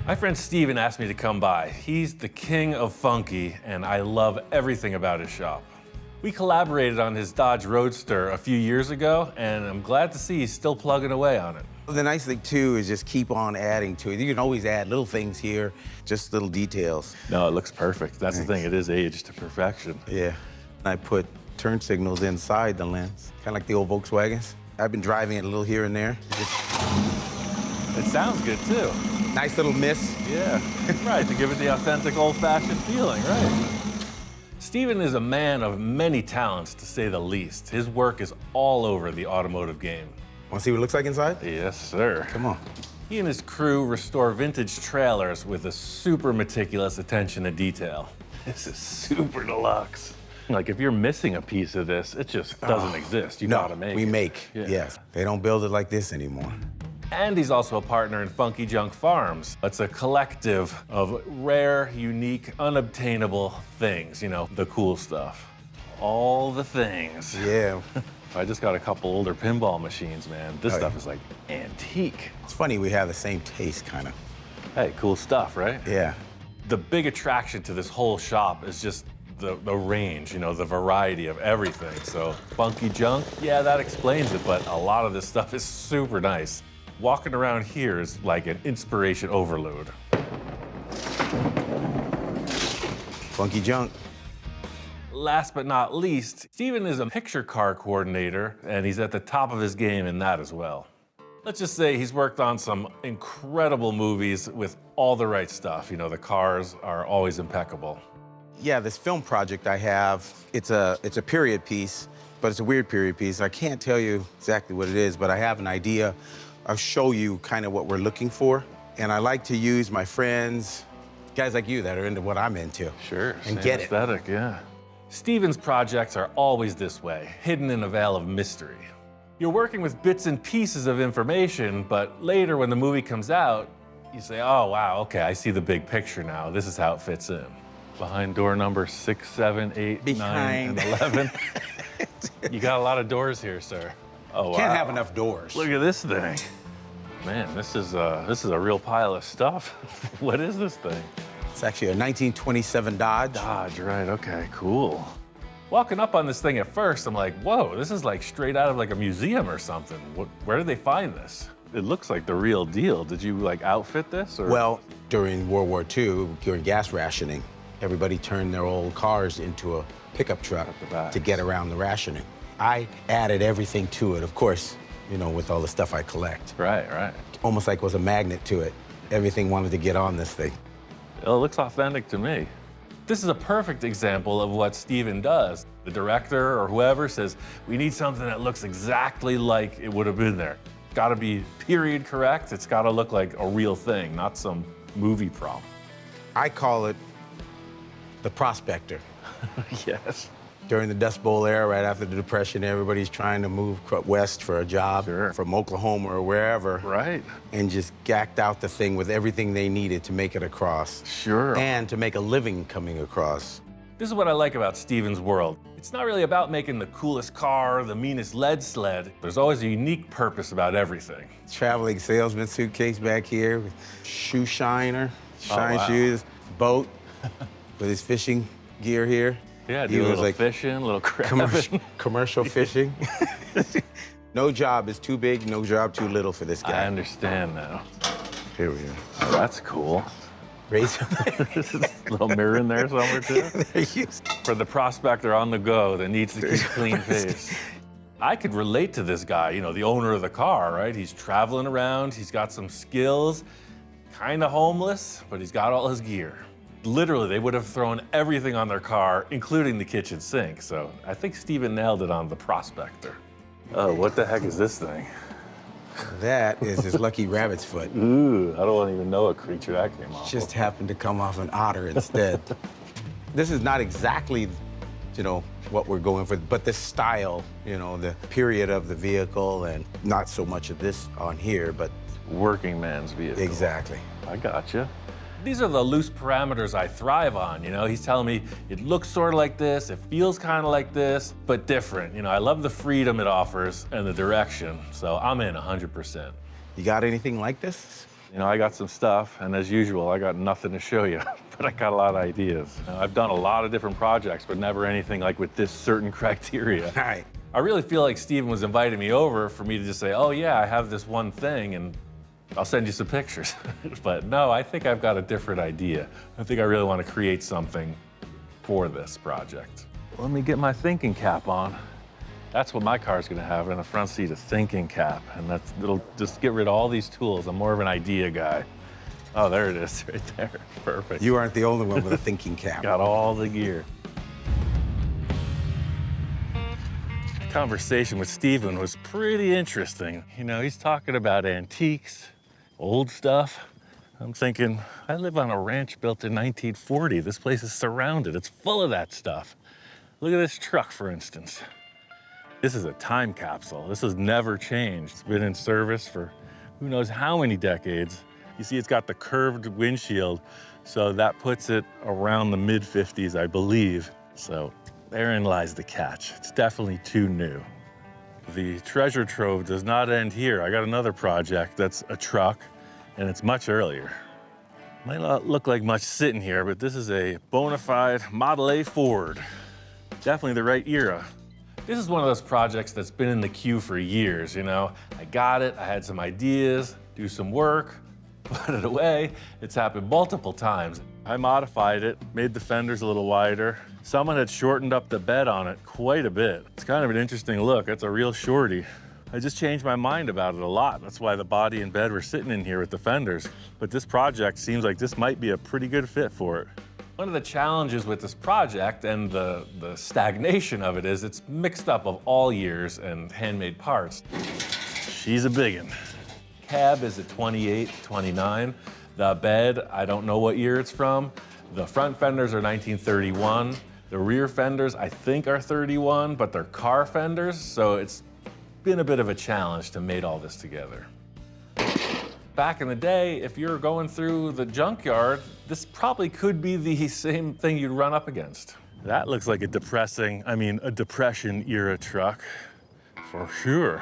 My friend Steven asked me to come by. He's the king of funky, and I love everything about his shop. We collaborated on his Dodge Roadster a few years ago, and I'm glad to see he's still plugging away on it. The nice thing, too, is just keep on adding to it. You can always add little things here, just little details. No, it looks perfect. That's the thing, it is aged to perfection. Yeah. I put turn signals inside the lens, kind of like the old Volkswagens. I've been driving it a little here and there. It sounds good, too. Nice little miss. Yeah, right, to give it the authentic old-fashioned feeling, right? Steven is a man of many talents, to say the least. His work is all over the automotive game. Want to see what it looks like inside? Yes, sir. Come on. He and his crew restore vintage trailers with a super meticulous attention to detail. This is super deluxe. Like, if you're missing a piece of this, it just doesn't exist. You gotta make it. We make, Yeah. yes. They don't build it like this anymore. And he's also a partner in Funky Junk Farms. It's a collective of rare, unique, unobtainable things, you know, the cool stuff. All the things. Yeah. I just got a couple older pinball machines, man. This stuff is like antique. It's funny, we have the same taste, kind of. Hey, cool stuff, right? Yeah. The big attraction to this whole shop is just the range, you know, the variety of everything. So funky junk, yeah, that explains it, but a lot of this stuff is super nice. Walking around here is like an inspiration overload. Funky junk. Last but not least, Steven is a picture car coordinator, and he's at the top of his game in that as well. Let's just say he's worked on some incredible movies with all the right stuff. You know, the cars are always impeccable. Yeah, this film project I have, it's a period piece, but it's a weird period piece. I can't tell you exactly what it is, but I have an idea. I'll show you kind of what we're looking for. And I like to use my friends, guys like you that are into what I'm into. Sure, and same get aesthetic, yeah. Steven's projects are always this way, hidden in a veil of mystery. You're working with bits and pieces of information, but later when the movie comes out, you say, oh, wow, okay, I see the big picture now. This is how it fits in. Behind door number 6, 7, 8, 9, and 11. You got a lot of doors here, sir. Oh, wow. Can't have enough doors. Look at this thing. Man, this is a real pile of stuff. What is this thing? It's actually a 1927 Dodge. Dodge, right, okay, cool. Walking up on this thing at first, I'm like, whoa, this is like straight out of like a museum or something. Where did they find this? It looks like the real deal. Did you like outfit this? Or? Well, during World War II, during gas rationing, everybody turned their old cars into a pickup truck to get around the rationing. I added everything to it, of course, you know, with all the stuff I collect. Right, right. Almost like was a magnet to it. Everything wanted to get on this thing. It looks authentic to me. This is a perfect example of what Steven does. The director or whoever says, we need something that looks exactly like it would have been there. It's gotta be period correct. It's gotta look like a real thing, not some movie prop. I call it the Prospector. Yes. During the Dust Bowl era, right after the Depression, everybody's trying to move west for a job from Oklahoma or wherever. Right. And just gacked out the thing with everything they needed to make it across. Sure. And to make a living coming across. This is what I like about Steven's world. It's not really about making the coolest car, the meanest lead sled. There's always a unique purpose about everything. Traveling salesman suitcase back here, with shoe shiner, shine shoes, boat with his fishing gear here. Yeah, do a little like fishing, a little crabbing. Commercial fishing. No job is too big, no job too little for this guy. I understand now. Here we go. Oh, that's cool. Razor. Little mirror in there somewhere, too. Yeah, For the prospector on the go that needs to keep a clean face. I could relate to this guy, you know, the owner of the car, right? He's traveling around, he's got some skills, kind of homeless, but he's got all his gear. Literally, they would have thrown everything on their car, including the kitchen sink. So I think Steven nailed it on the Prospector. Oh, what the heck is this thing? That is his lucky rabbit's foot. Ooh, I don't even know what creature that came off. Just happened to come off an otter instead. This is not exactly, you know, what we're going for, but the style, you know, the period of the vehicle, and not so much of this on here, but working man's vehicle. Exactly. I gotcha. These are the loose parameters I thrive on, you know? He's telling me it looks sort of like this, it feels kind of like this, but different. You know, I love the freedom it offers and the direction, so I'm in 100%. You got anything like this? You know, I got some stuff, and as usual, I got nothing to show you, but I got a lot of ideas. I've done a lot of different projects, but never anything like with this certain criteria. Right. I really feel like Steven was inviting me over for me to just say, oh yeah, I have this one thing, and I'll send you some pictures. But no, I think I've got a different idea. I think I really want to create something for this project. Let me get my thinking cap on. That's what my car's gonna have in the front seat, a thinking cap. And it'll just get rid of all these tools. I'm more of an idea guy. Oh, there it is, right there. Perfect. You aren't the only one with a thinking cap. Got all the gear. The conversation with Steven was pretty interesting. You know, he's talking about antiques, old stuff. I'm thinking, I live on a ranch built in 1940. This place is surrounded. It's full of that stuff. Look at this truck, for instance. This is a time capsule. This has never changed. It's been in service for who knows how many decades. You see, it's got the curved windshield, so that puts it around the mid-50s, I believe. So therein lies the catch. It's definitely too new. The treasure trove does not end here. I got another project that's a truck, and it's much earlier. Might not look like much sitting here, but this is a bona fide Model A Ford. Definitely the right era. This is one of those projects that's been in the queue for years, you know? I got it, I had some ideas, do some work, put it away. It's happened multiple times. I modified it, made the fenders a little wider. Someone had shortened up the bed on it quite a bit. It's kind of an interesting look. It's a real shorty. I just changed my mind about it a lot. That's why the body and bed were sitting in here with the fenders. But this project seems like this might be a pretty good fit for it. One of the challenges with this project and the stagnation of it is it's mixed up of all years and handmade parts. She's a biggin'. Cab is a 28, 29. The bed, I don't know what year it's from. The front fenders are 1931. The rear fenders, I think, are 31, but they're car fenders, so it's been a bit of a challenge to mate all this together. Back in the day, if you were going through the junkyard, this probably could be the same thing you'd run up against. That looks like a depression era truck, for sure.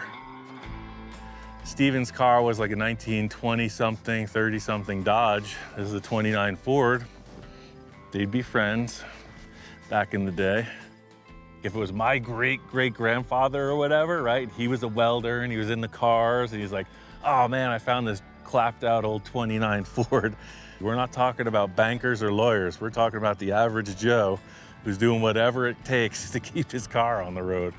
Steven's car was like a 1920-something, 30-something Dodge. This is a 29 Ford. They'd be friends back in the day. If it was my great-great-grandfather or whatever, right? He was a welder and he was in the cars and he's like, oh man, I found this clapped out old 29 Ford. We're not talking about bankers or lawyers. We're talking about the average Joe who's doing whatever it takes to keep his car on the road.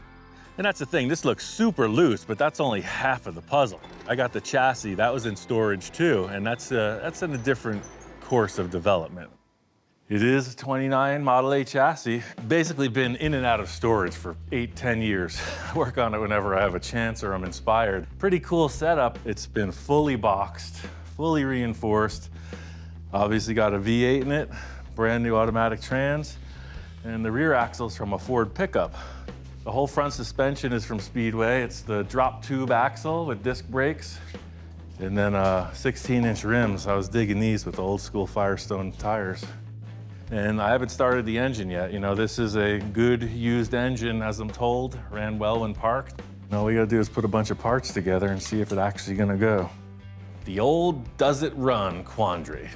And that's the thing, this looks super loose, but that's only half of the puzzle. I got the chassis, that was in storage too, and that's in a different course of development. It is a 29 Model A chassis. Basically been in and out of storage for 8-10 years. I work on it whenever I have a chance or I'm inspired. Pretty cool setup. It's been fully boxed, fully reinforced. Obviously got a V8 in it, brand new automatic trans, and the rear axle's from a Ford pickup. The whole front suspension is from Speedway. It's the drop tube axle with disc brakes, and then 16-inch rims. I was digging these with the old school Firestone tires. And I haven't started the engine yet. You know, this is a good used engine, as I'm told, ran well when parked. All we gotta do is put a bunch of parts together and see if it's actually gonna go. The old does it run quandary.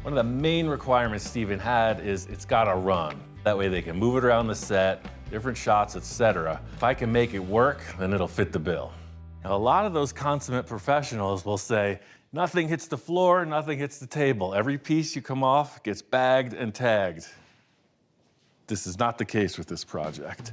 One of the main requirements Steven had is it's gotta run. That way they can move it around the set, different shots, etc. If I can make it work, then it'll fit the bill. Now, a lot of those consummate professionals will say, nothing hits the floor, nothing hits the table. Every piece you come off gets bagged and tagged. This is not the case with this project.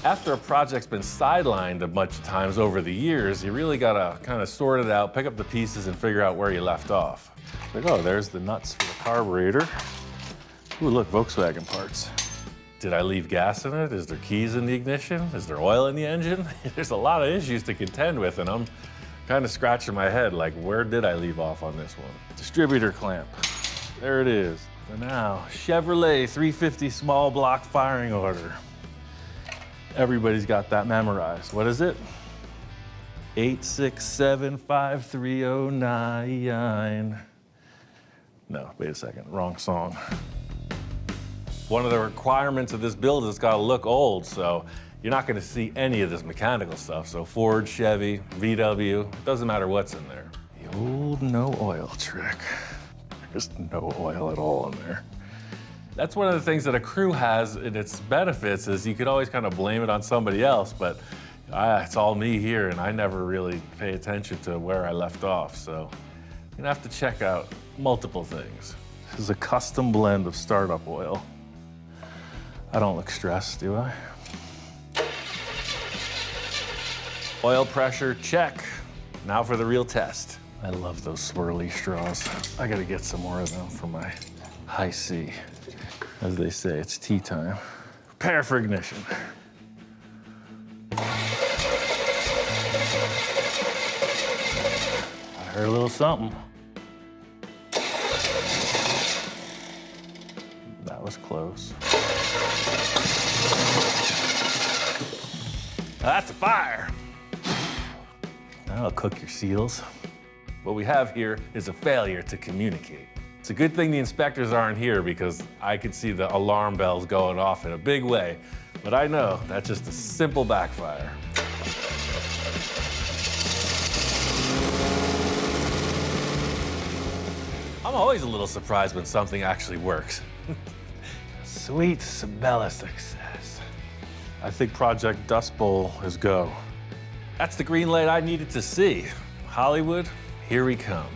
After a project's been sidelined a bunch of times over the years, you really gotta kind of sort it out, pick up the pieces and figure out where you left off. Like, oh, there's the nuts for the carburetor. Ooh, look, Volkswagen parts. Did I leave gas in it? Is there keys in the ignition? Is there oil in the engine? There's a lot of issues to contend with, and I'm kind of scratching my head, like, where did I leave off on this one? Distributor clamp. There it is. So now, Chevrolet 350 small block firing order. Everybody's got that memorized. What is it? 8675309. No, wait a second, wrong song. One of the requirements of this build is it's gotta look old, so you're not gonna see any of this mechanical stuff. So Ford, Chevy, VW, doesn't matter what's in there. You old no oil trick. There's no oil at all in there. That's one of the things that a crew has in its benefits is you could always kind of blame it on somebody else, but it's all me here and I never really pay attention to where I left off. So you're gonna have to check out multiple things. This is a custom blend of startup oil. I don't look stressed, do I? Oil pressure, check. Now for the real test. I love those swirly straws. I gotta get some more of them for my high C. As they say, it's tea time. Prepare for ignition. I heard a little something. That was close. That's a fire. That'll cook your seals. What we have here is a failure to communicate. It's a good thing the inspectors aren't here because I could see the alarm bells going off in a big way, but I know that's just a simple backfire. I'm always a little surprised when something actually works. Sweet Sabella success. I think Project Dust Bowl is go. That's the green light I needed to see. Hollywood, here we come.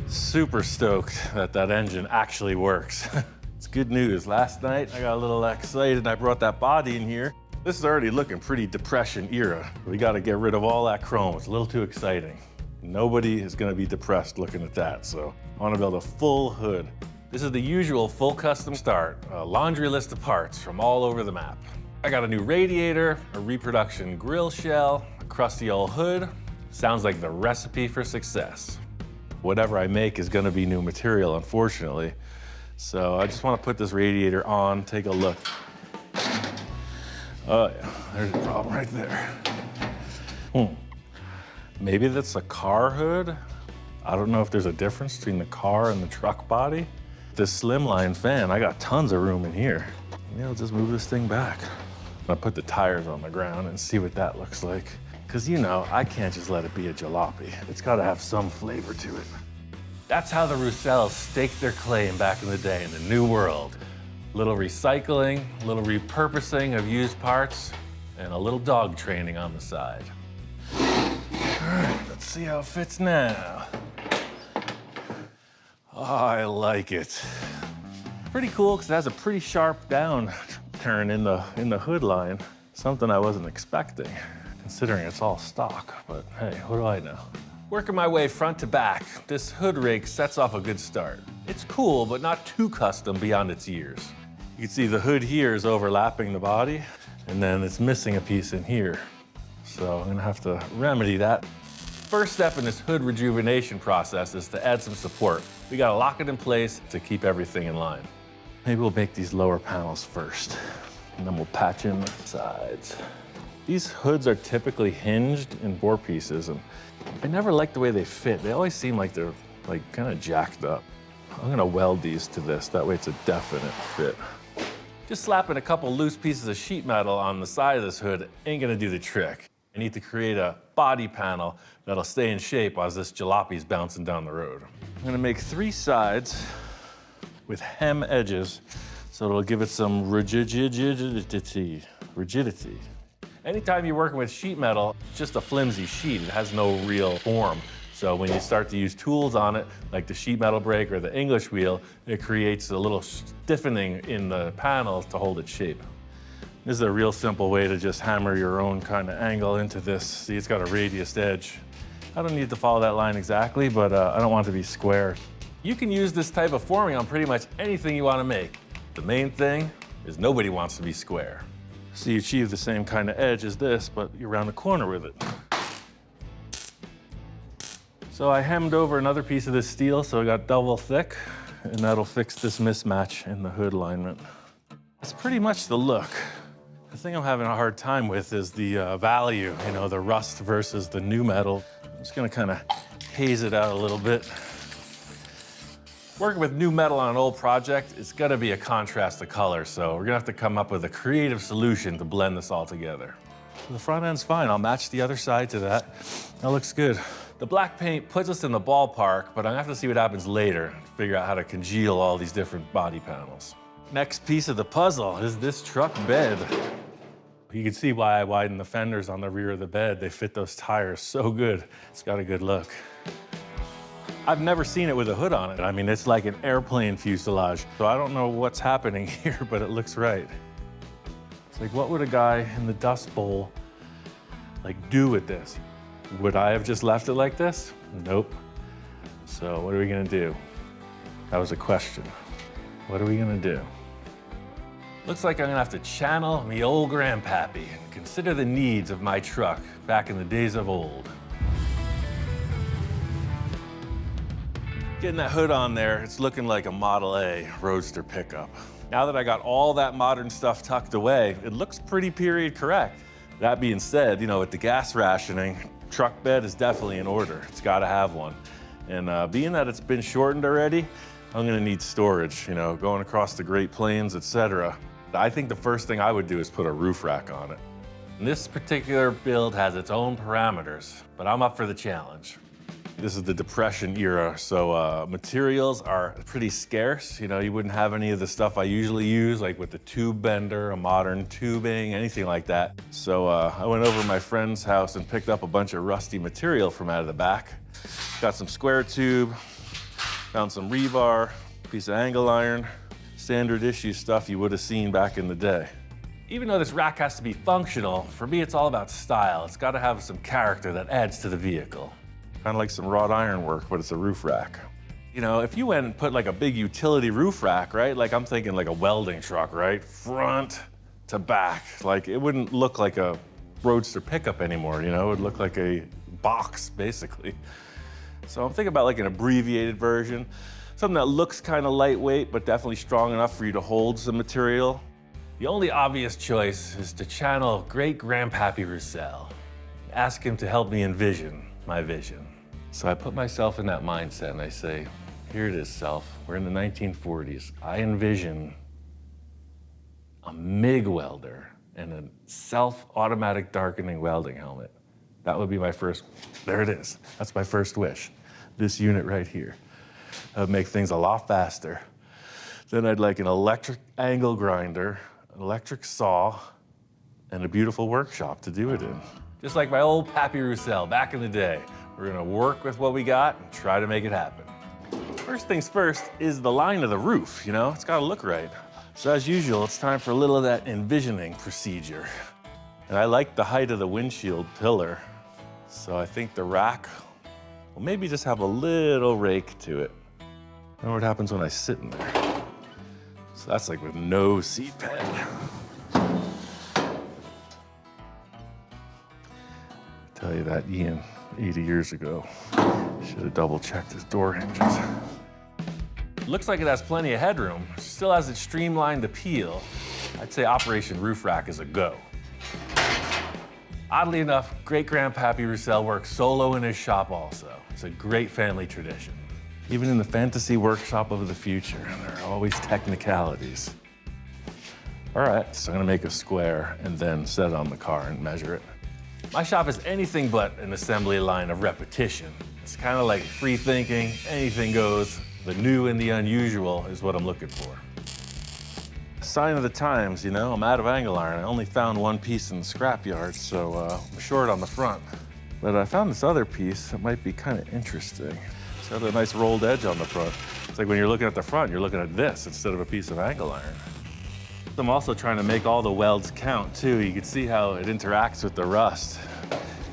Super stoked that that engine actually works. It's good news. Last night, I got a little excited and I brought that body in here. This is already looking pretty Depression era. We gotta get rid of all that chrome. It's a little too exciting. Nobody is gonna be depressed looking at that, so I wanna build a full hood. This is the usual full custom start, a laundry list of parts from all over the map. I got a new radiator, a reproduction grill shell, a crusty old hood. Sounds like the recipe for success. Whatever I make is gonna be new material, unfortunately. So I just wanna put this radiator on, take a look. Oh yeah, there's a problem right there. Maybe that's a car hood? I don't know if there's a difference between the car and the truck body. This slimline fan, I got tons of room in here. Maybe I'll just move this thing back. I'll put the tires on the ground and see what that looks like. Cause you know, I can't just let it be a jalopy. It's gotta have some flavor to it. That's how the Russells staked their claim back in the day in the new world. Little recycling, little repurposing of used parts, and a little dog training on the side. All right, let's see how it fits now. Oh, I like it. Pretty cool, because it has a pretty sharp down turn in the hood line. Something I wasn't expecting, considering it's all stock, but hey, what do I know? Working my way front to back, this hood rig sets off a good start. It's cool, but not too custom beyond its years. You can see the hood here is overlapping the body, and then it's missing a piece in here. So I'm gonna have to remedy that. First step in this hood rejuvenation process is to add some support. We gotta lock it in place to keep everything in line. Maybe we'll make these lower panels first, and then we'll patch in the sides. These hoods are typically hinged in bore pieces, and I never like the way they fit. They always seem like they're kind of jacked up. I'm gonna weld these to this, that way it's a definite fit. Just slapping a couple loose pieces of sheet metal on the side of this hood ain't gonna do the trick. I need to create a body panel that'll stay in shape as this jalopy's bouncing down the road. I'm gonna make 3 sides with hem edges, so it'll give it some rigidity. Anytime you're working with sheet metal, it's just a flimsy sheet. It has no real form. So when you start to use tools on it, like the sheet metal brake or the English wheel, it creates a little stiffening in the panels to hold its shape. This is a real simple way to just hammer your own kind of angle into this. See, it's got a radius edge. I don't need to follow that line exactly, but I don't want it to be square. You can use this type of forming on pretty much anything you want to make. The main thing is nobody wants to be square. So you achieve the same kind of edge as this, but you're around the corner with it. So I hemmed over another piece of this steel, so I got double thick, and that'll fix this mismatch in the hood alignment. That's pretty much the look. The thing I'm having a hard time with is the value, you know, the rust versus the new metal. I'm just gonna kind of haze it out a little bit. Working with new metal on an old project, it's gonna be a contrast of color, so we're gonna have to come up with a creative solution to blend this all together. The front end's fine. I'll match the other side to that. That looks good. The black paint puts us in the ballpark, but I'm gonna have to see what happens later to figure out how to congeal all these different body panels. Next piece of the puzzle is this truck bed. You can see why I widened the fenders on the rear of the bed. They fit those tires so good. It's got a good look. I've never seen it with a hood on it. I mean, it's like an airplane fuselage. So I don't know what's happening here, but it looks right. It's like, what would a guy in the Dust Bowl do with this? Would I have just left it like this? Nope. So what are we gonna do? That was a question. What are we gonna do? Looks like I'm gonna have to channel me old grandpappy and consider the needs of my truck back in the days of old. Getting that hood on there, it's looking like a Model A Roadster pickup. Now that I got all that modern stuff tucked away, it looks pretty period correct. That being said, with the gas rationing, truck bed is definitely in order. It's gotta have one. And being that it's been shortened already, I'm gonna need storage, going across the Great Plains, etc. I think the first thing I would do is put a roof rack on it. And this particular build has its own parameters, but I'm up for the challenge. This is the Depression era, so materials are pretty scarce. You wouldn't have any of the stuff I usually use, like with the tube bender, a modern tubing, anything like that. So I went over to my friend's house and picked up a bunch of rusty material from out of the back. Got some square tube, found some rebar, piece of angle iron, standard issue stuff you would have seen back in the day. Even though this rack has to be functional, for me it's all about style. It's got to have some character that adds to the vehicle. Kind of like some wrought iron work, but it's a roof rack. If you went and put a big utility roof rack, right? I'm thinking like a welding truck, right? Front to back. It wouldn't look like a Roadster pickup anymore, It would look like a box, basically. So I'm thinking about an abbreviated version, something that looks kind of lightweight, but definitely strong enough for you to hold some material. The only obvious choice is to channel great-grandpappy Roussel. Ask him to help me envision my vision. So I put myself in that mindset and I say, here it is, self. We're in the 1940s. I envision a MIG welder and a self-automatic darkening welding helmet. That would be my first, there it is. That's my first wish. This unit right here. That would make things a lot faster. Then I'd like an electric angle grinder, an electric saw, and a beautiful workshop to do it in. Just like my old Pappy Roussel back in the day. We're gonna work with what we got and try to make it happen. First things first is the line of the roof, It's gotta look right. So as usual, it's time for a little of that envisioning procedure. And I like the height of the windshield pillar. So I think the rack will maybe just have a little rake to it. I wonder what happens when I sit in there. So that's with no seat pad. Tell you that, Ian, 80 years ago, should have double-checked his door hinges. Looks like it has plenty of headroom. Still has its streamlined appeal. I'd say Operation Roof Rack is a go. Oddly enough, great-grandpappy Roussel works solo in his shop also. It's a great family tradition. Even in the fantasy workshop of the future, there are always technicalities. All right, so I'm gonna make a square and then set it on the car and measure it. My shop is anything but an assembly line of repetition. It's kind of like free thinking, anything goes. The new and the unusual is what I'm looking for. Sign of the times, I'm out of angle iron. I only found one piece in the scrapyard, so I'm short on the front. But I found this other piece that might be kind of interesting. It's got a nice rolled edge on the front. It's like when you're looking at the front, you're looking at this instead of a piece of angle iron. I'm also trying to make all the welds count too. You can see how it interacts with the rust.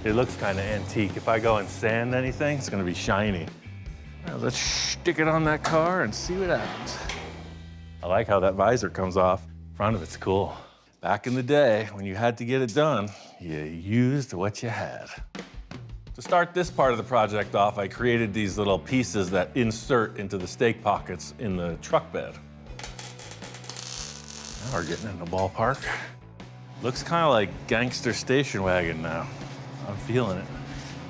It looks kind of antique. If I go and sand anything, it's gonna be shiny. Now let's stick it on that car and see what happens. I like how that visor comes off. Front of it's cool. Back in the day, when you had to get it done, you used what you had. To start this part of the project off, I created these little pieces that insert into the stake pockets in the truck bed. Now we're getting in the ballpark. Looks kind of like gangster station wagon now. I'm feeling it.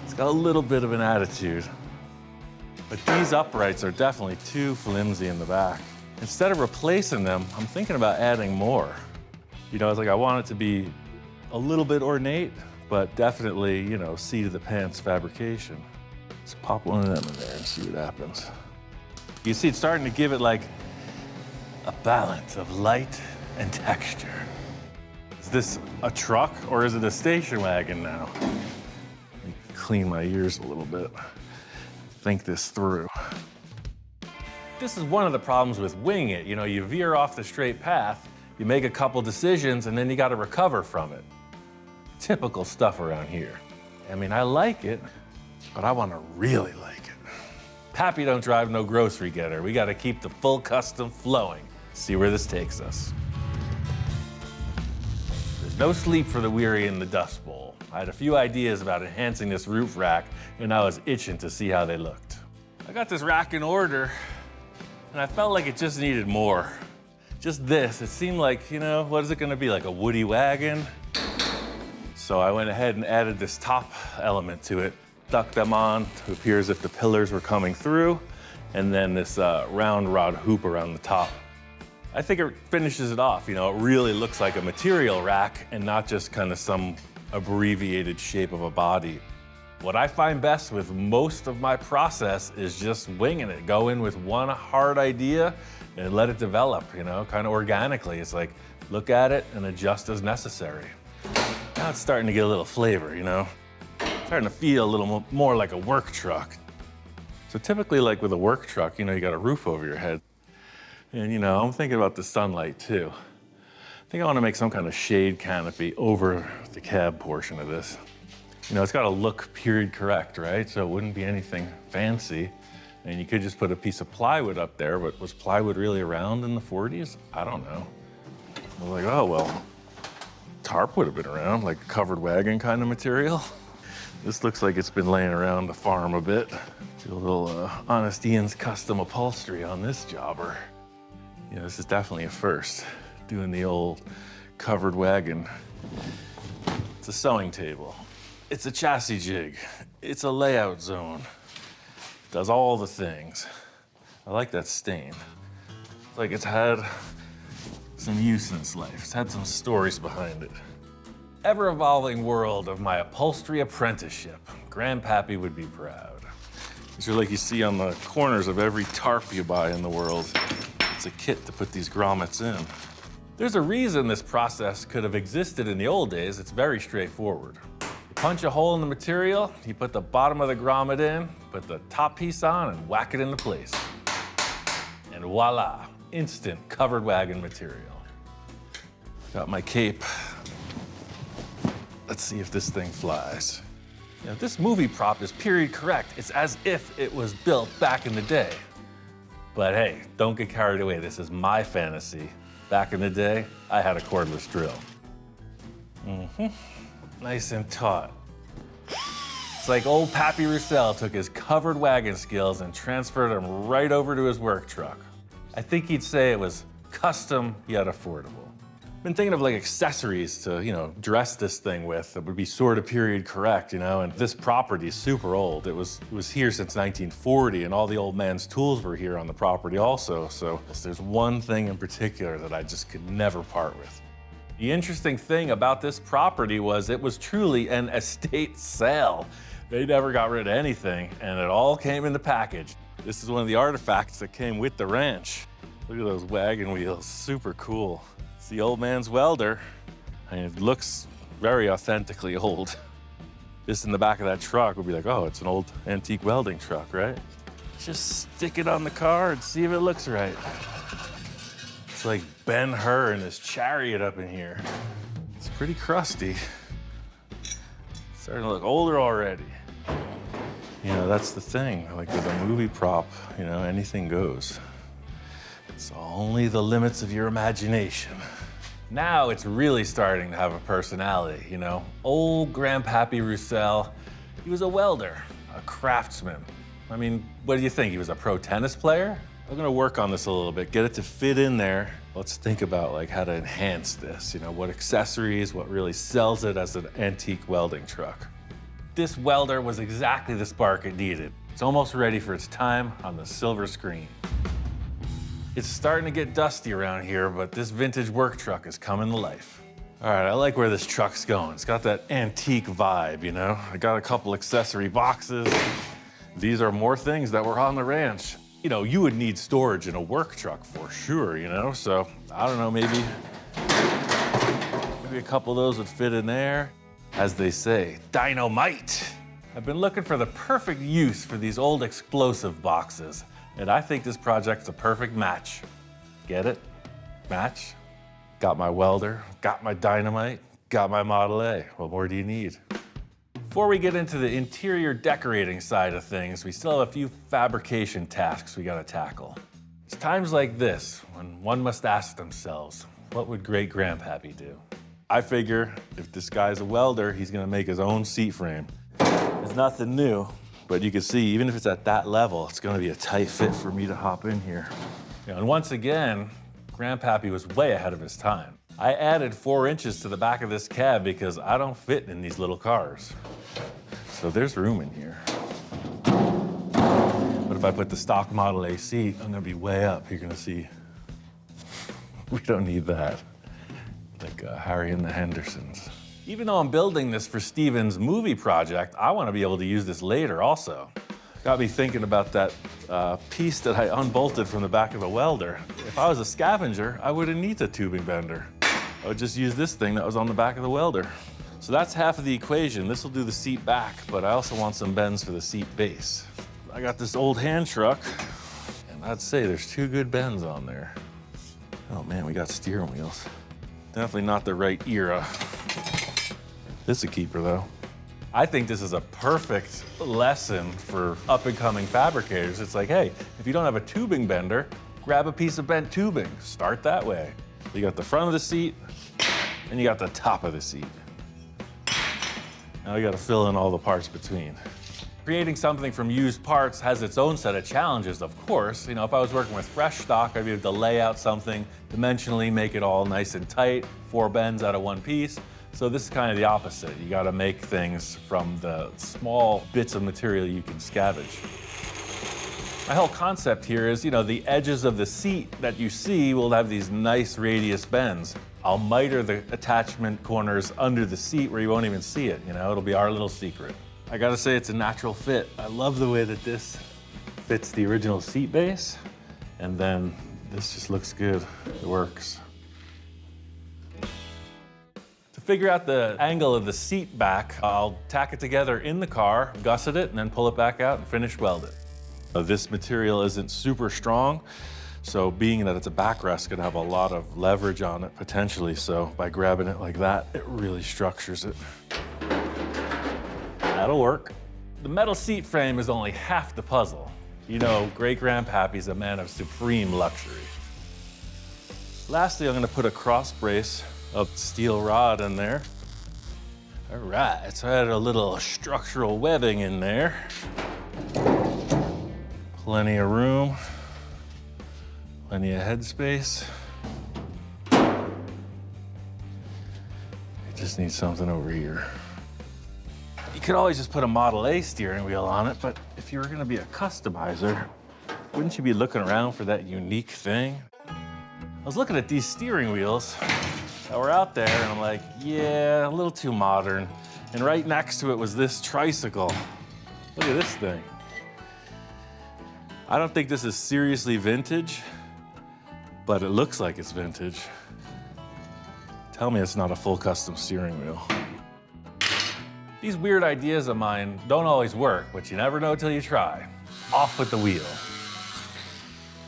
It's got a little bit of an attitude. But these uprights are definitely too flimsy in the back. Instead of replacing them, I'm thinking about adding more. It's like I want it to be a little bit ornate, but definitely, you know, seat of the pants fabrication. Let's pop one of them in there and see what happens. You see, it's starting to give it like a balance of light and texture. Is this a truck or is it a station wagon now? Let me clean my ears a little bit. Think this through. This is one of the problems with winging it. You know, you veer off the straight path, you make a couple decisions, and then you got to recover from it. Typical stuff around here. I mean, I like it, but I want to really like it. Pappy don't drive no grocery getter. We got to keep the full custom flowing. See where this takes us. There's no sleep for the weary in the Dust Bowl. I had a few ideas about enhancing this roof rack, and I was itching to see how they looked. I got this rack in order, and I felt like it just needed more. Just this, it seemed like, you know, what is it gonna be, like a woody wagon? So I went ahead and added this top element to it, stuck them on to appear as if the pillars were coming through, and then this round rod hoop around the top. I think it finishes it off, you know, it really looks like a material rack and not just kind of some abbreviated shape of a body. What I find best with most of my process is just winging it. Go in with one hard idea and let it develop, you know, kind of organically. It's like, look at it and adjust as necessary. Now it's starting to get a little flavor, you know? Starting to feel a little more like a work truck. So typically, like with a work truck, you know, you got a roof over your head. And, you know, I'm thinking about the sunlight too. I think I want to make some kind of shade canopy over the cab portion of this. You know, it's got to look period correct, right? So it wouldn't be anything fancy. And you could just put a piece of plywood up there, but was plywood really around in the 40s? I don't know. I was like, oh, well, tarp would have been around, like covered wagon kind of material. This looks like it's been laying around the farm a bit. Do a little Honest Ian's custom upholstery on this jobber. You know, this is definitely a first, doing the old covered wagon. It's a sewing table. It's a chassis jig. It's a layout zone. It does all the things. I like that stain. It's like it's had some use in its life. It's had some stories behind it. Ever-evolving world of my upholstery apprenticeship. Grandpappy would be proud. These are like you see on the corners of every tarp you buy in the world. It's a kit to put these grommets in. There's a reason this process could have existed in the old days. It's very straightforward. You punch a hole in the material, you put the bottom of the grommet in, put the top piece on, and whack it into place. And voila, instant covered wagon material. Got my cape. Let's see if this thing flies. You know, this movie prop is period correct. It's as if it was built back in the day. But hey, don't get carried away. This is my fantasy. Back in the day, I had a cordless drill. Nice and taut. It's like old Pappy Roussel took his covered wagon skills and transferred them right over to his work truck. I think he'd say it was custom yet affordable. Been thinking of like accessories to, you know, dress this thing with that would be sort of period correct, you know, and this property is super old. It was here since 1940 and all the old man's tools were here on the property also. So there's one thing in particular that I just could never part with. The interesting thing about this property was it was truly an estate sale. They never got rid of anything and it all came in the package. This is one of the artifacts that came with the ranch. Look at those wagon wheels, super cool. It's the old man's welder, and it looks very authentically old. This in the back of that truck would be like, oh, it's an old antique welding truck, right? Just stick it on the car and see if it looks right. It's like Ben-Hur and his chariot up in here. It's pretty crusty. Starting to look older already. You know, that's the thing, like with a movie prop, you know, anything goes. It's only the limits of your imagination. Now it's really starting to have a personality, you know? Old Grandpappy Roussel, he was a welder, a craftsman. I mean, what do you think? He was a pro tennis player? I'm gonna work on this a little bit, get it to fit in there. Let's think about like how to enhance this, you know, what accessories, what really sells it as an antique welding truck. This welder was exactly the spark it needed. It's almost ready for its time on the silver screen. It's starting to get dusty around here, but this vintage work truck is coming to life. All right, I like where this truck's going. It's got that antique vibe, you know? I got a couple accessory boxes. These are more things that were on the ranch. You know, you would need storage in a work truck for sure, you know? So, I don't know, maybe a couple of those would fit in there. As they say, dynamite. I've been looking for the perfect use for these old explosive boxes, and I think this project's a perfect match. Get it? Match? Got my welder, got my dynamite, got my Model A. What more do you need? Before we get into the interior decorating side of things, we still have a few fabrication tasks we gotta tackle. It's times like this when one must ask themselves, what would great Grandpappy do? I figure if this guy's a welder, he's gonna make his own seat frame. It's nothing new, but you can see, even if it's at that level, it's gonna be a tight fit for me to hop in here. You know, and once again, Grandpappy was way ahead of his time. I added 4 inches to the back of this cab because I don't fit in these little cars. So there's room in here. But if I put the stock Model A seat, I'm gonna be way up. You're gonna see, we don't need that. Like Harry and the Hendersons. Even though I'm building this for Steven's movie project, I wanna be able to use this later also. Got me thinking about that piece that I unbolted from the back of the welder. If I was a scavenger, I wouldn't need a tubing bender. I would just use this thing that was on the back of the welder. So that's half of the equation. This will do the seat back, but I also want some bends for the seat base. I got this old hand truck, and I'd say there's 2 good bends on there. Oh man, we got steering wheels. Definitely not the right era. This is a keeper though. I think this is a perfect lesson for up-and-coming fabricators. It's like, hey, if you don't have a tubing bender, grab a piece of bent tubing. Start that way. You got the front of the seat, and you got the top of the seat. Now you gotta fill in all the parts between. Creating something from used parts has its own set of challenges, of course. You know, if I was working with fresh stock, I'd be able to lay out something dimensionally, make it all nice and tight, 4 bends out of 1 piece. So this is kind of the opposite. You gotta make things from the small bits of material you can scavenge. My whole concept here is, you know, the edges of the seat that you see will have these nice radius bends. I'll miter the attachment corners under the seat where you won't even see it, you know? It'll be our little secret. I gotta say, it's a natural fit. I love the way that this fits the original seat base, and then this just looks good. It works. To figure out the angle of the seat back, I'll tack it together in the car, gusset it, and then pull it back out and finish weld it. This material isn't super strong, so being that it's a backrest, gonna have a lot of leverage on it potentially, so by grabbing it like that, it really structures it. That'll work. The metal seat frame is only half the puzzle. You know, great Grandpappy's a man of supreme luxury. Lastly, I'm gonna put a cross brace of steel rod in there. All right, so I added a little structural webbing in there. Plenty of room, plenty of headspace. I just need something over here. You could always just put a Model A steering wheel on it, but if you were gonna be a customizer, wouldn't you be looking around for that unique thing? I was looking at these steering wheels that were out there, and I'm like, yeah, a little too modern. And right next to it was this tricycle. Look at this thing. I don't think this is seriously vintage, but it looks like it's vintage. Tell me it's not a full custom steering wheel. These weird ideas of mine don't always work, but you never know till you try. Off with the wheel.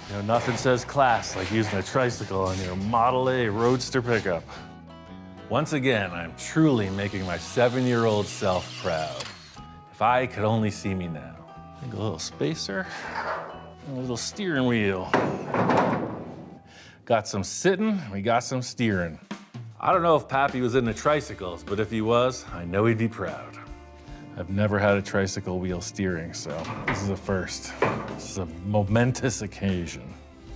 You know, nothing says class like using a tricycle on your Model A Roadster pickup. Once again, I'm truly making my 7-year-old self proud. If I could only see me now. I think a little spacer, and a little steering wheel. Got some sitting, we got some steering. I don't know if Pappy was into tricycles, but if he was, I know he'd be proud. I've never had a tricycle wheel steering, so this is a first. This is a momentous occasion.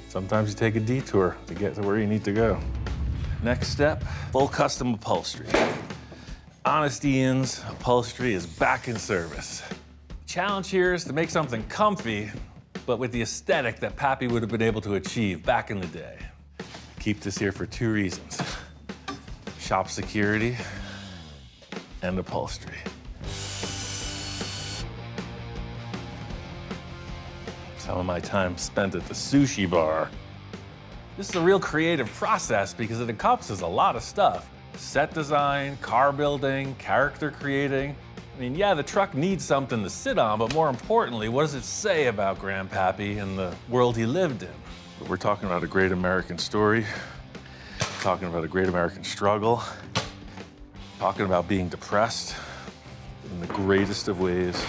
Sometimes you take a detour to get to where you need to go. Next step, full custom upholstery. Honest Ian's Upholstery is back in service. Challenge here is to make something comfy, but with the aesthetic that Pappy would have been able to achieve back in the day. Keep this here for 2 reasons. shop security, and upholstery. Some of my time spent at the sushi bar. This is a real creative process because it encompasses a lot of stuff. Set design, car building, character creating. I mean, yeah, the truck needs something to sit on, but more importantly, what does it say about Grandpappy and the world he lived in? But we're talking about a great American story, talking about a great American struggle, talking about being depressed in the greatest of ways.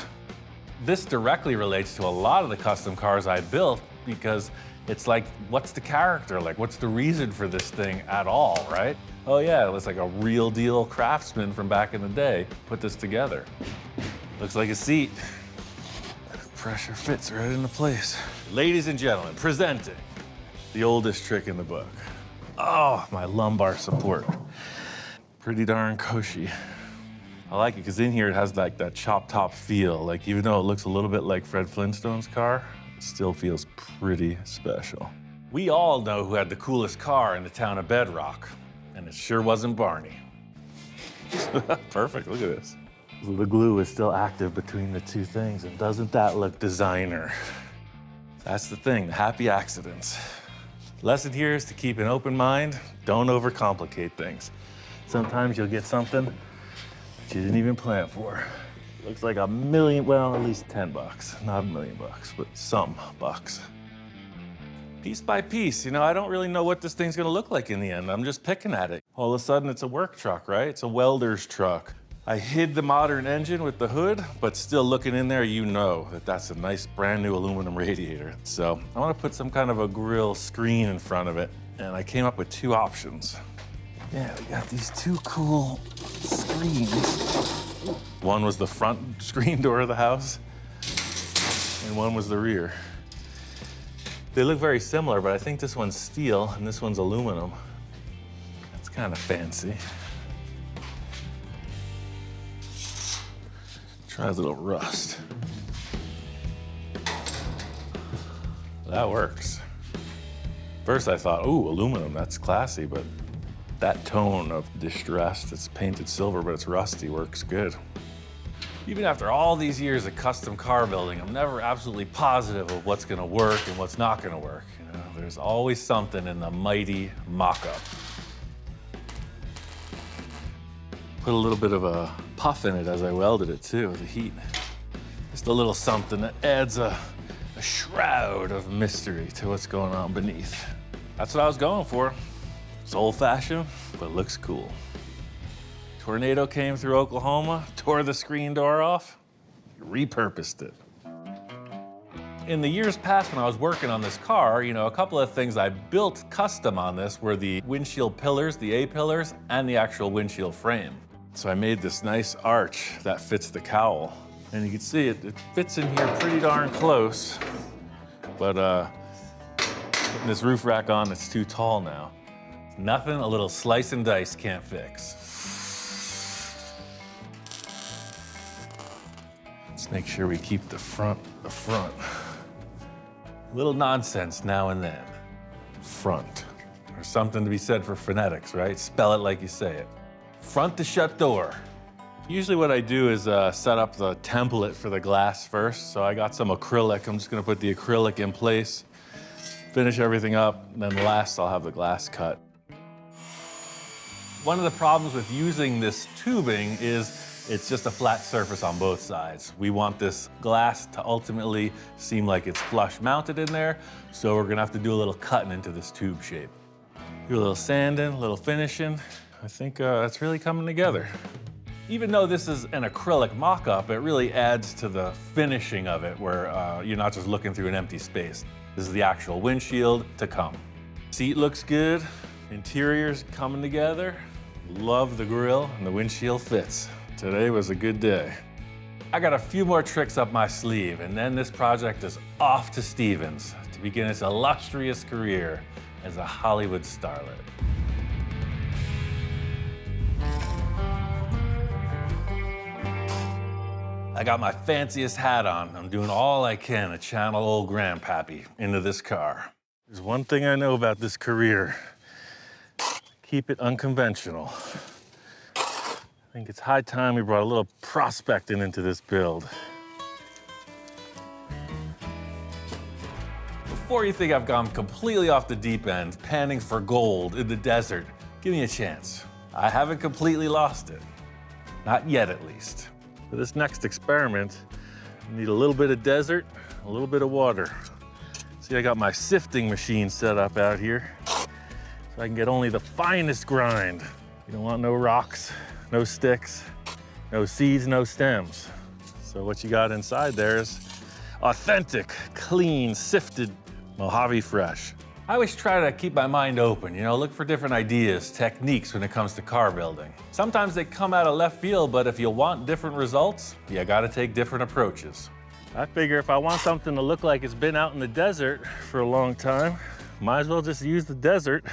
This directly relates to a lot of the custom cars I built because it's like, what's the character? Like, what's the reason for this thing at all, right? Oh yeah, it was like a real deal craftsman from back in the day put this together. Looks like a seat. Pressure fits right into place. Ladies and gentlemen, presenting the oldest trick in the book. Oh, my lumbar support. Pretty darn cushy. I like it because in here it has like that chop top feel. Like even though it looks a little bit like Fred Flintstone's car, it still feels pretty special. We all know who had the coolest car in the town of Bedrock, and it sure wasn't Barney. Perfect, look at this. The glue is still active between the two things, and doesn't that look designer? That's the thing, the happy accidents. Lesson here is to keep an open mind, don't overcomplicate things. Sometimes you'll get something that you didn't even plan for. Looks like $1 million, well, at least 10 bucks. Not $1 million bucks, but some bucks. Piece by piece, you know, I don't really know what this thing's gonna look like in the end. I'm just picking at it. All of a sudden, it's a work truck, right? It's a welder's truck. I hid the modern engine with the hood, but still looking in there, you know that that's a nice brand new aluminum radiator. So I wanna put some kind of a grill screen in front of it, and I came up with two options. Yeah, we got these two cool screens. One was the front screen door of the house, and one was the rear. They look very similar, but I think this one's steel and this one's aluminum. That's kind of fancy. Try a little rust. That works. First I thought, ooh, aluminum, that's classy, but that tone of distressed, it's painted silver, but it's rusty, works good. Even after all these years of custom car building, I'm never absolutely positive of what's gonna work and what's not gonna work. You know, there's always something in the mighty mock-up. Put a little bit of a puff in it as I welded it too, the heat. Just a little something that adds a shroud of mystery to what's going on beneath. That's what I was going for. It's old-fashioned, but it looks cool. Tornado came through Oklahoma, tore the screen door off, repurposed it. In the years past when I was working on this car, you know, a couple of things I built custom on this were the windshield pillars, the A-pillars, and the actual windshield frame. So I made this nice arch that fits the cowl. And you can see it fits in here pretty darn close, but putting this roof rack on, it's too tall now. Nothing a little slice and dice can't fix. Let's make sure we keep the front the front. Little nonsense now and then. Front. There's something to be said for phonetics, right? Spell it like you say it. Front to shut door. Usually what I do is set up the template for the glass first. So I got some acrylic. I'm just gonna put the acrylic in place, finish everything up, and then last I'll have the glass cut. One of the problems with using this tubing is it's just a flat surface on both sides. We want this glass to ultimately seem like it's flush mounted in there, so we're gonna have to do a little cutting into this tube shape. Do a little sanding, a little finishing. I think it's really coming together. Even though this is an acrylic mock-up, it really adds to the finishing of it where you're not just looking through an empty space. This is the actual windshield to come. Seat looks good, interior's coming together. Love the grille and the windshield fits. Today was a good day. I got a few more tricks up my sleeve, and then this project is off to Stevens to begin its illustrious career as a Hollywood starlet. I got my fanciest hat on. I'm doing all I can to channel old Grandpappy into this car. There's one thing I know about this career. Keep it unconventional. I think it's high time we brought a little prospecting into this build. Before you think I've gone completely off the deep end, panning for gold in the desert, give me a chance. I haven't completely lost it. Not yet, at least. For this next experiment, I need a little bit of desert, a little bit of water. See, I got my sifting machine set up out here, so I can get only the finest grind. You don't want no rocks, no sticks, no seeds, no stems. So what you got inside there is authentic, clean, sifted Mojave Fresh. I always try to keep my mind open, look for different ideas, techniques when it comes to car building. Sometimes they come out of left field, but if you want different results, you gotta take different approaches. I figure if I want something to look like it's been out in the desert for a long time, might as well just use the desert.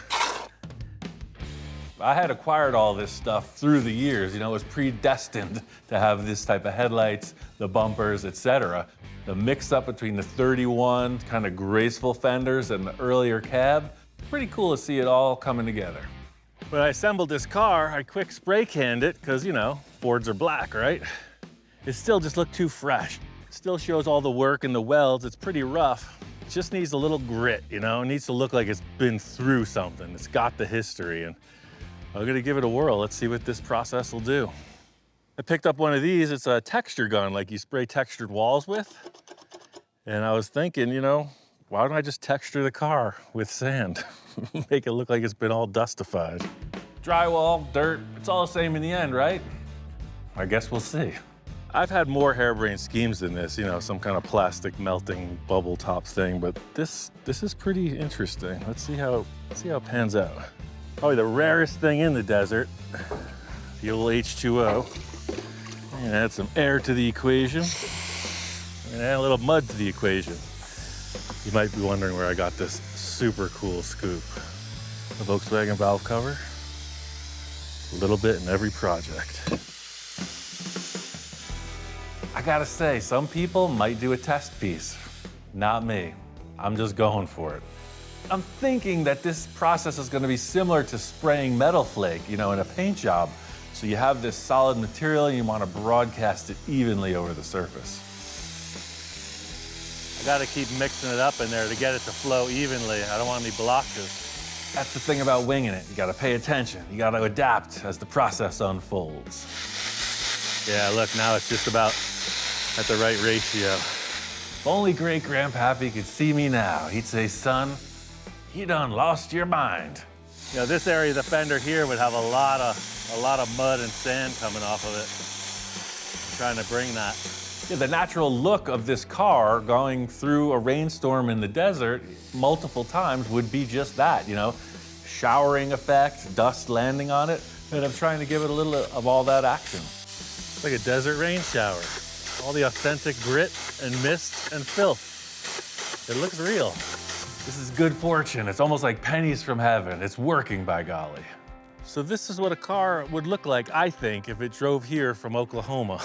I had acquired all this stuff through the years, it was predestined to have this type of headlights, the bumpers, etc. The mix up between the 31 kind of graceful fenders and the earlier cab, pretty cool to see it all coming together. When I assembled this car, I quick spray canned it because, Fords are black, right? It still just looked too fresh. It still shows all the work and the welds. It's pretty rough. It just needs a little grit, It needs to look like it's been through something. It's got the history, and I'm gonna give it a whirl. Let's see what this process will do. I picked up one of these. It's a texture gun, like you spray textured walls with. And I was thinking, why don't I just texture the car with sand? Make it look like it's been all dustified. Drywall, dirt, it's all the same in the end, right? I guess we'll see. I've had more harebrained schemes than this, some kind of plastic melting bubble top thing, but this is pretty interesting. Let's see how it pans out. Probably the rarest thing in the desert, the old H2O. And add some air to the equation, and add a little mud to the equation. You might be wondering where I got this super cool scoop. The Volkswagen valve cover, a little bit in every project. I gotta say, some people might do a test piece. Not me. I'm just going for it. I'm thinking that this process is gonna be similar to spraying metal flake, in a paint job. So you have this solid material and you want to broadcast it evenly over the surface. I got to keep mixing it up in there to get it to flow evenly. I don't want any blotches. That's the thing about winging it. You got to pay attention. You got to adapt as the process unfolds. Yeah, look, now it's just about at the right ratio. If only great Grandpappy could see me now, he'd say, son, you done lost your mind. This area of the fender here would have a lot of mud and sand coming off of it. I'm trying to bring that. Yeah, the natural look of this car going through a rainstorm in the desert multiple times would be just that, showering effect, dust landing on it. And I'm trying to give it a little of all that action. It's like a desert rain shower. All the authentic grit and mist and filth. It looks real. This is good fortune. It's almost like pennies from heaven. It's working, by golly. So this is what a car would look like, I think, if it drove here from Oklahoma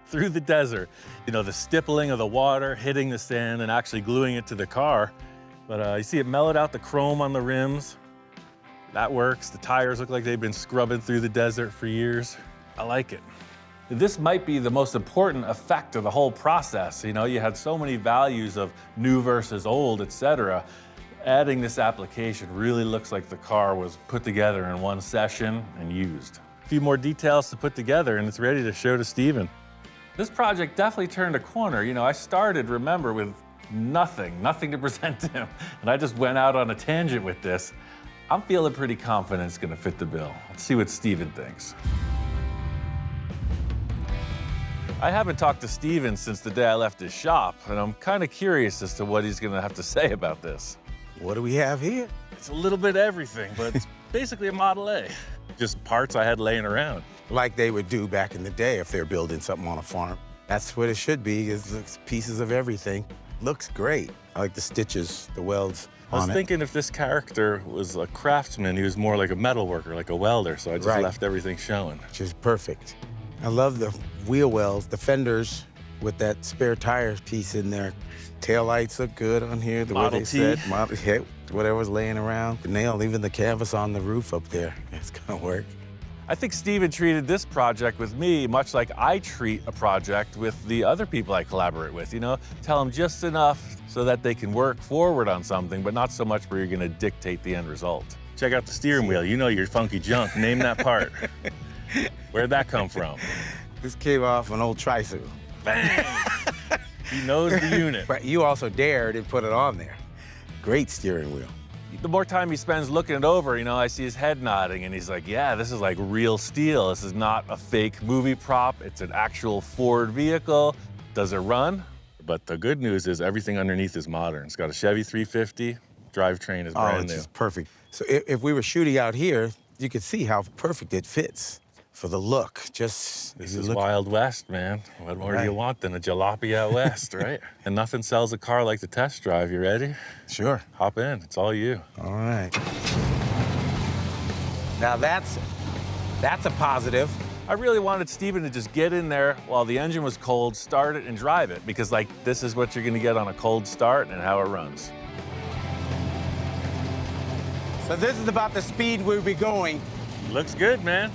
through the desert. The stippling of the water, hitting the sand and actually gluing it to the car. But you see it mellowed out the chrome on the rims. That works. The tires look like they've been scrubbing through the desert for years. I like it. This might be the most important effect of the whole process. You had so many values of new versus old, etc. Adding this application really looks like the car was put together in one session and used. A few more details to put together and it's ready to show to Steven. This project definitely turned a corner. I started, remember, with nothing to present to him. And I just went out on a tangent with this. I'm feeling pretty confident it's gonna fit the bill. Let's see what Steven thinks. I haven't talked to Steven since the day I left his shop, and I'm kind of curious as to what he's gonna have to say about this. What do we have here? It's a little bit of everything, but it's basically a Model A. Just parts I had laying around. Like they would do back in the day if they're building something on a farm. That's what it should be, is pieces of everything. Looks great. I like the stitches, the welds on it. I was thinking if this character was a craftsman, he was more like a metal worker, like a welder, so I just left everything showing. Which is perfect. I love the wheel wells, the fenders. with that spare tire piece in there. Taillights look good on here, the way Model they T. set. Model, yeah, whatever's laying around. Nail, even the canvas on the roof up there. It's gonna work. I think Steven treated this project with me much like I treat a project with the other people I collaborate with, you know? Tell them just enough so that they can work forward on something, but not so much where you're gonna dictate the end result. Check out the steering wheel. You know your funky junk. Name that part. Where'd that come from? This came off an old tricycle. Bang! He knows the unit. But you also dared and put it on there. Great steering wheel. The more time he spends looking it over, you know, I see his head nodding and he's like, yeah, this is like real steel. This is not a fake movie prop. It's an actual Ford vehicle. Does it run? But the good news is everything underneath is modern. It's got a Chevy 350. Drivetrain is brand new. It's just perfect. So if we were shooting out here, you could see how perfect it fits for the look. Just This is Wild West, man. What more do you want than a jalopy out west, right? And nothing sells a car like the test drive. You ready? Sure. Hop in. It's all you. All right. Now that's a positive. I really wanted Steven to just get in there while the engine was cold, start it, and drive it, because like this is what you're gonna get on a cold start and how it runs. So this is about the speed we'll be going. Looks good, man.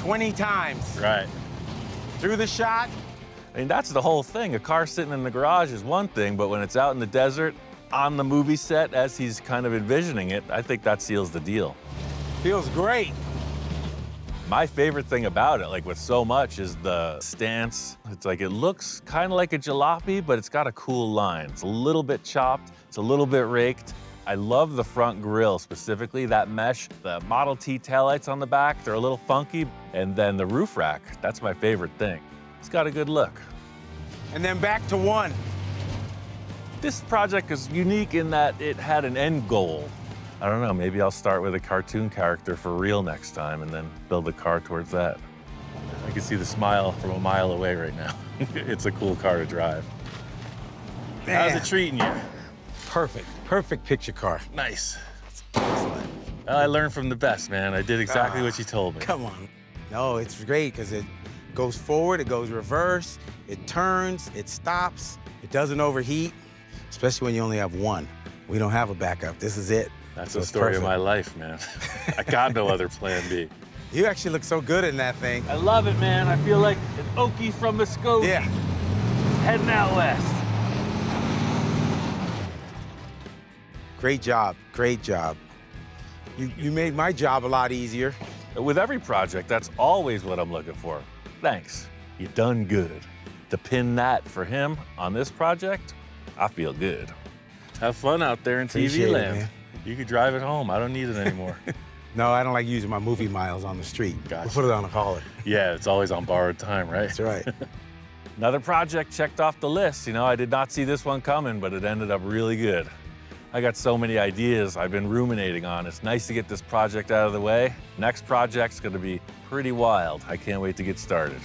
20 times. Right. Through the shot. I mean, that's the whole thing. A car sitting in the garage is one thing, but when it's out in the desert, on the movie set, as he's kind of envisioning it, I think that seals the deal. Feels great. My favorite thing about it, like with so much, is the stance. It's like, it looks kind of like a jalopy, but it's got a cool line. It's a little bit chopped, it's a little bit raked. I love the front grille specifically, that mesh. The Model T taillights on the back, they're a little funky. And then the roof rack, that's my favorite thing. It's got a good look. And then back to one. This project is unique in that it had an end goal. I don't know, maybe I'll start with a cartoon character for real next time and then build a car towards that. I can see the smile from a mile away right now. It's a cool car to drive. Man. How's it treating you? Perfect. Perfect picture car. Nice. Well, I learned from the best, man. I did exactly what you told me. Come on. No, it's great because it goes forward, it goes reverse, it turns, it stops, it doesn't overheat, especially when you only have one. We don't have a backup. This is it. That's So the it's story perfect. of my life, man. I got no other plan B. You actually look so good in that thing. I love it, man. I feel like an Okie from Muskogee. Yeah. Heading out west. Great job. Great job. You made my job a lot easier. With every project, that's always what I'm looking for. Thanks. You done good. To pin that for him on this project, I feel good. Have fun out there in Appreciate TV it, land. man. You could drive it home. I don't need it anymore. No, I don't like using my movie miles on the street. Gotcha. We'll put it on a collar. Yeah, it's always on borrowed time, right? That's right. Another project checked off the list. You know, I did not see this one coming, but it ended up really good. I got so many ideas I've been ruminating on. It's nice to get this project out of the way. Next project's gonna be pretty wild. I can't wait to get started.